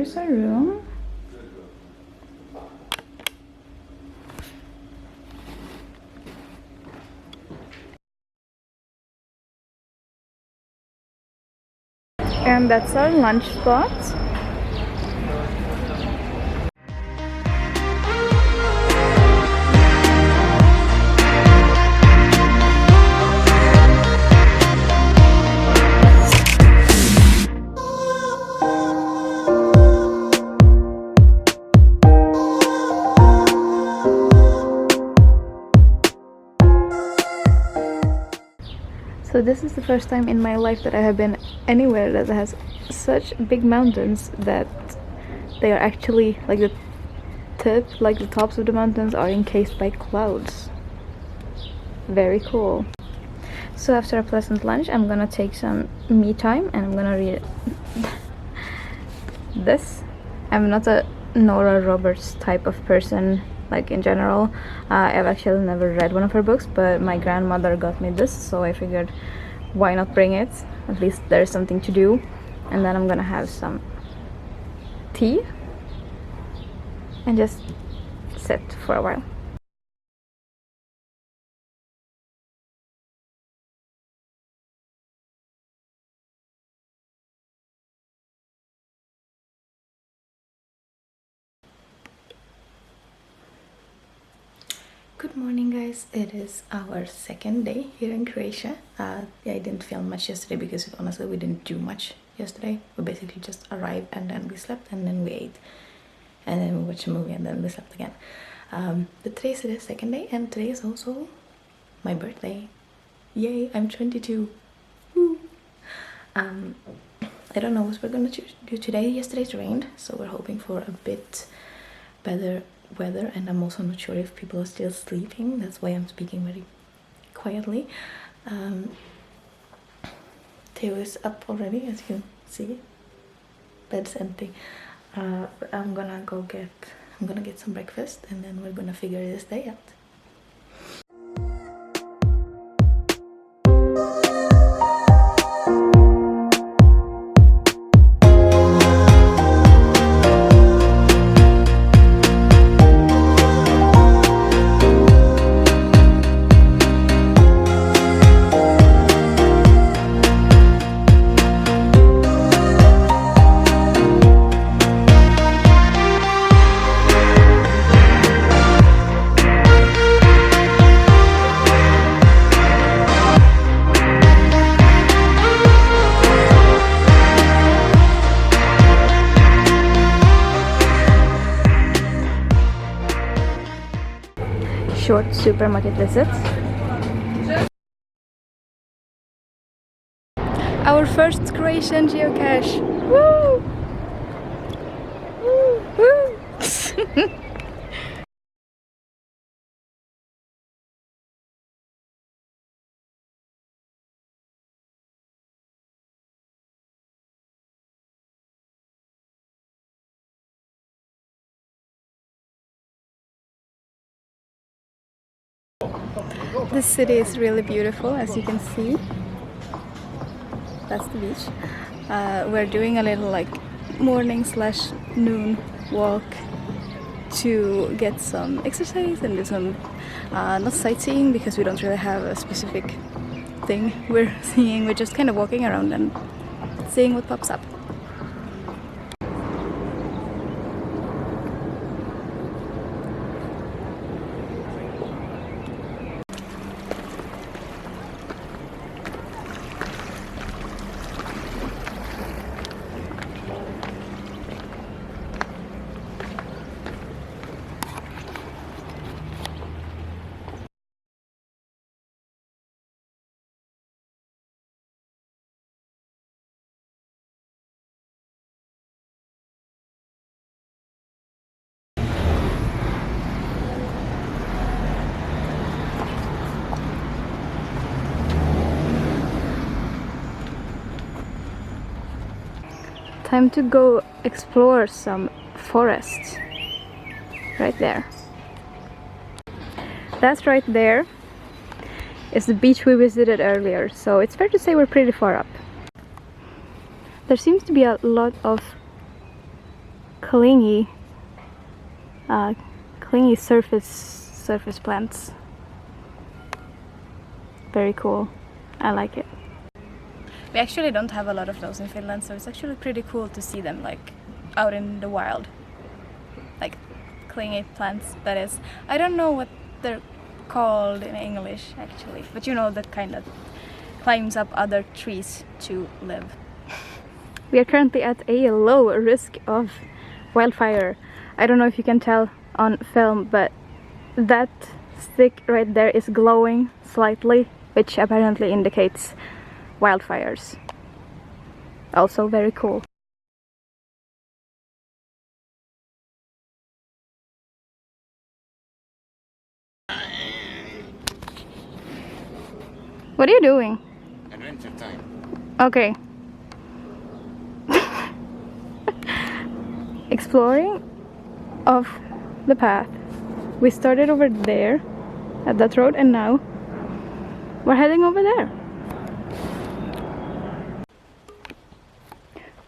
here's our room. And that's our lunch spot. So this is the first time in my life that I have been anywhere that has such big mountains that they are actually like the tops of the mountains are encased by clouds. Very cool. So after a pleasant lunch, I'm gonna take some me time and I'm gonna read this. I'm not a Nora Roberts type of person, like in general. I've actually never read one of her books, but my grandmother got me this, so I figured why not bring it? At least there's something to do. And then I'm gonna have some tea and just sit for a while. Good morning, guys. It is our second day here in Croatia. I didn't film much yesterday because honestly we didn't do much yesterday. We basically just arrived and then we slept and then we ate and then we watched a movie and then we slept again. But today's the second day and today is also my birthday. Yay, I'm 22. Woo. I don't know what we're gonna do today. Yesterday it rained, so we're hoping for a bit better weather, and I'm also not sure if people are still sleeping. That's why I'm speaking very quietly. Theo is up already, as you see. Bed's empty. I'm gonna get some breakfast and then we're gonna figure this day out. Short supermarket visit. Our first Croatian geocache. Woo! Woo! Woo! This city is really beautiful, as you can see. That's the beach. We're doing a little like morning/noon walk to get some exercise and do some not sightseeing, because we don't really have a specific thing we're seeing. We're just kind of walking around and seeing what pops up. Time to go explore some forests. Right there. That's right there is the beach we visited earlier, so it's fair to say we're pretty far up. There seems to be a lot of clingy, clingy surface plants. Very cool. I like it. We actually don't have a lot of those in Finland, so it's actually pretty cool to see them like out in the wild. Like clingy plants, that is. I don't know what they're called in English actually, but you know, that kind of climbs up other trees to live. We are currently at a low risk of wildfire. I don't know if you can tell on film, but that stick right there is glowing slightly, which apparently indicates wildfires. Also very cool. What are you doing? Adventure time. Okay. Exploring of the path. We started over there at that road, and now we're heading over there.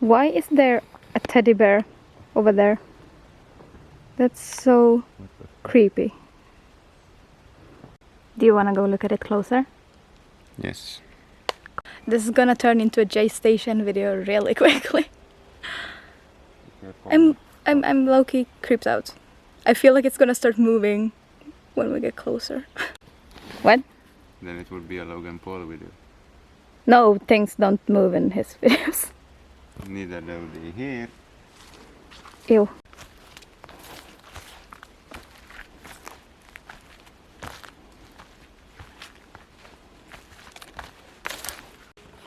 Why is there a teddy bear over there? That's so creepy. Do you want to go look at it closer? Yes. This is gonna turn into a J Station video really quickly. I'm low-key creeped out. I feel like it's gonna start moving when we get closer. What? Then it would be a Logan Paul video. No, things don't move in his videos. Neither do they here. Ew.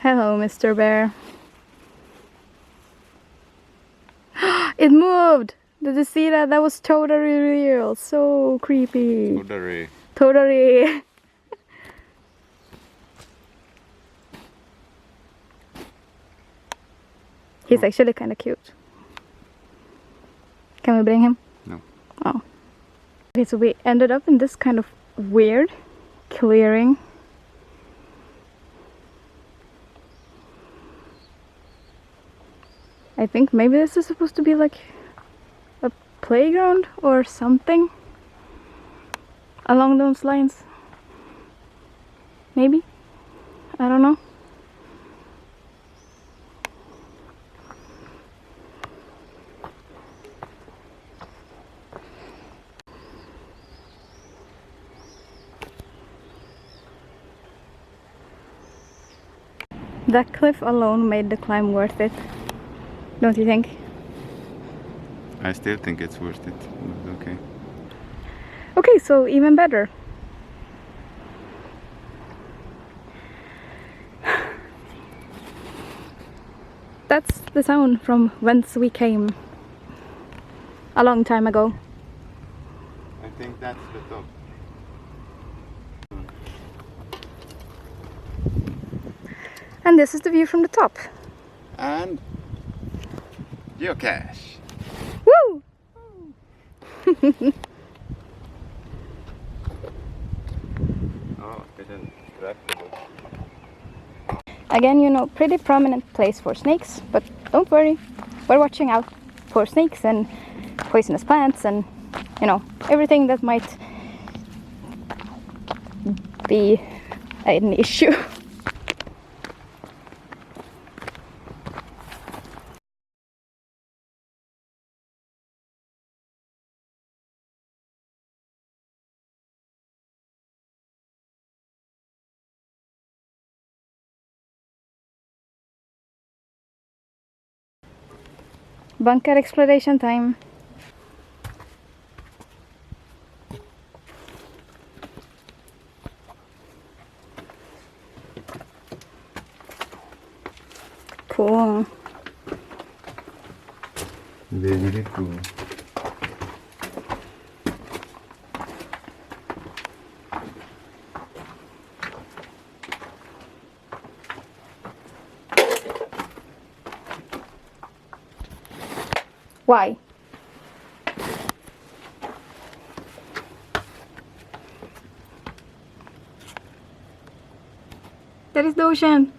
Hello, Mr. Bear. It moved! Did you see that? That was totally real. So creepy. Totally. Totally. He's actually kind of cute. Can we bring him? No. Oh. Okay, so we ended up in this kind of weird clearing. I think maybe this is supposed to be like a playground or something along those lines. Maybe? I don't know. That cliff alone made the climb worth it. Don't you think? I still think it's worth it. But okay. Okay, so even better. That's the sound from whence we came a long time ago. I think that's the top. And this is the view from the top. And geocache. Woo! Oh, it is tractable. Again, you know, pretty prominent place for snakes, but don't worry, we're watching out for snakes and poisonous plants and, you know, everything that might be an issue. Bunker exploration time. Cool. Very cool. Why? That is the ocean.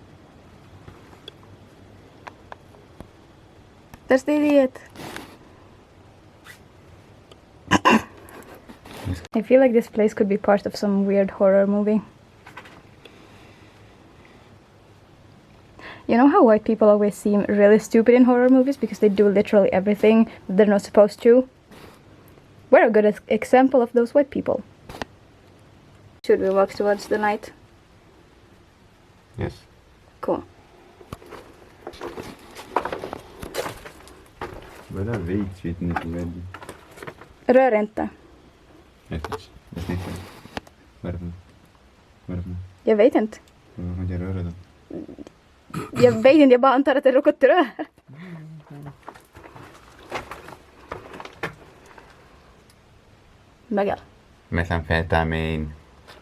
That's the idiot. I feel like this place could be part of some weird horror movie. You know how white people always seem really stupid in horror movies because they do literally everything that they're not supposed to? We're a good example of those white people. Should we walk towards the night? Yes. Cool. Bara vit vet inte vad. Rör inte. Jag snittar. Varför? Jag vet inte. Vad jag rör då? Jag vet inte, jag bara antar att det råkat röra. Mögel. Metamfetamin.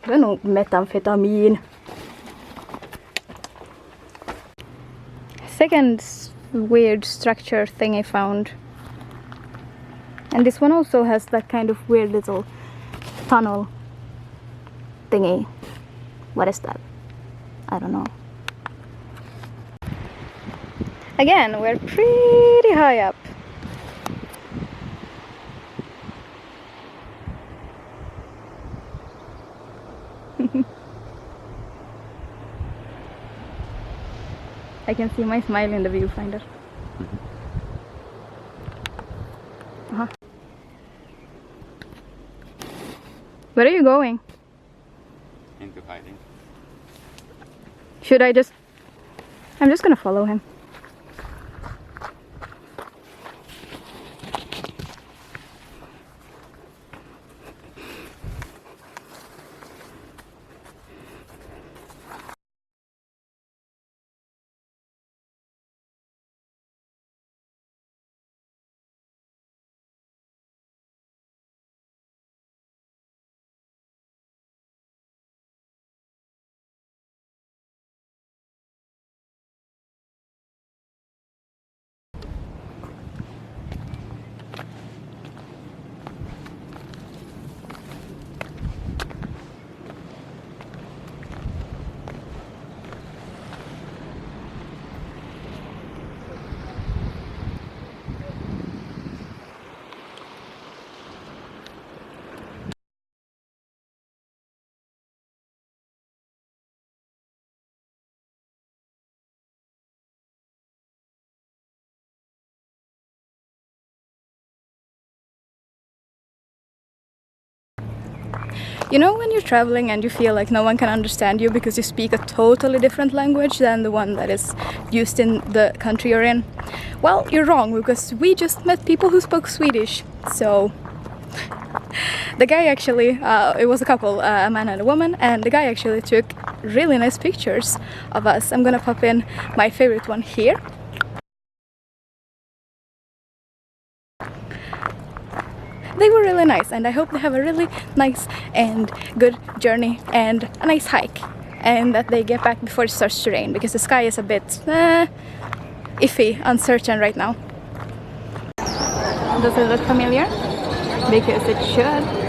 Det är nog metamfetamin. Second weird structure thing I found. And this one also has that kind of weird little tunnel thingy. What is that? I don't know. Again, we're pretty high up. I can see my smile in the viewfinder. Uh-huh. Where are you going? Into hiding. Should I just... I'm just gonna follow him. You know when you're traveling and you feel like no one can understand you because you speak a totally different language than the one that is used in the country you're in? Well, you're wrong, because we just met people who spoke Swedish. So the guy actually, it was a couple, a man and a woman, and the guy actually took really nice pictures of us. I'm gonna pop in my favorite one here. They were really nice, and I hope they have a really nice and good journey and a nice hike, and that they get back before it starts to rain, because the sky is a bit iffy, uncertain right now. Does it look familiar? Because it should.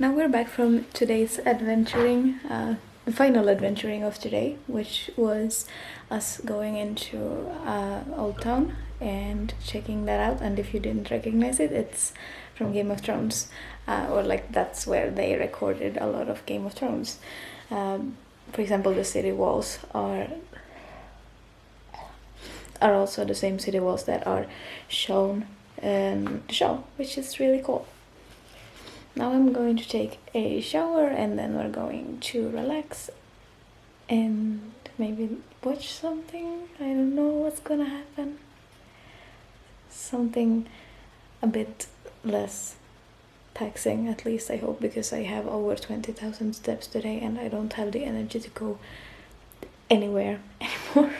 Now we're back from today's adventuring, the final adventuring of today, which was us going into Old Town and checking that out. And if you didn't recognize it, it's from Game of Thrones, or like that's where they recorded a lot of Game of Thrones. For example, the city walls are also the same city walls that are shown in the show, which is really cool. Now I'm going to take a shower and then we're going to relax and maybe watch something. I don't know what's gonna happen. Something a bit less taxing, at least I hope, because I have over 20,000 steps today and I don't have the energy to go anywhere anymore.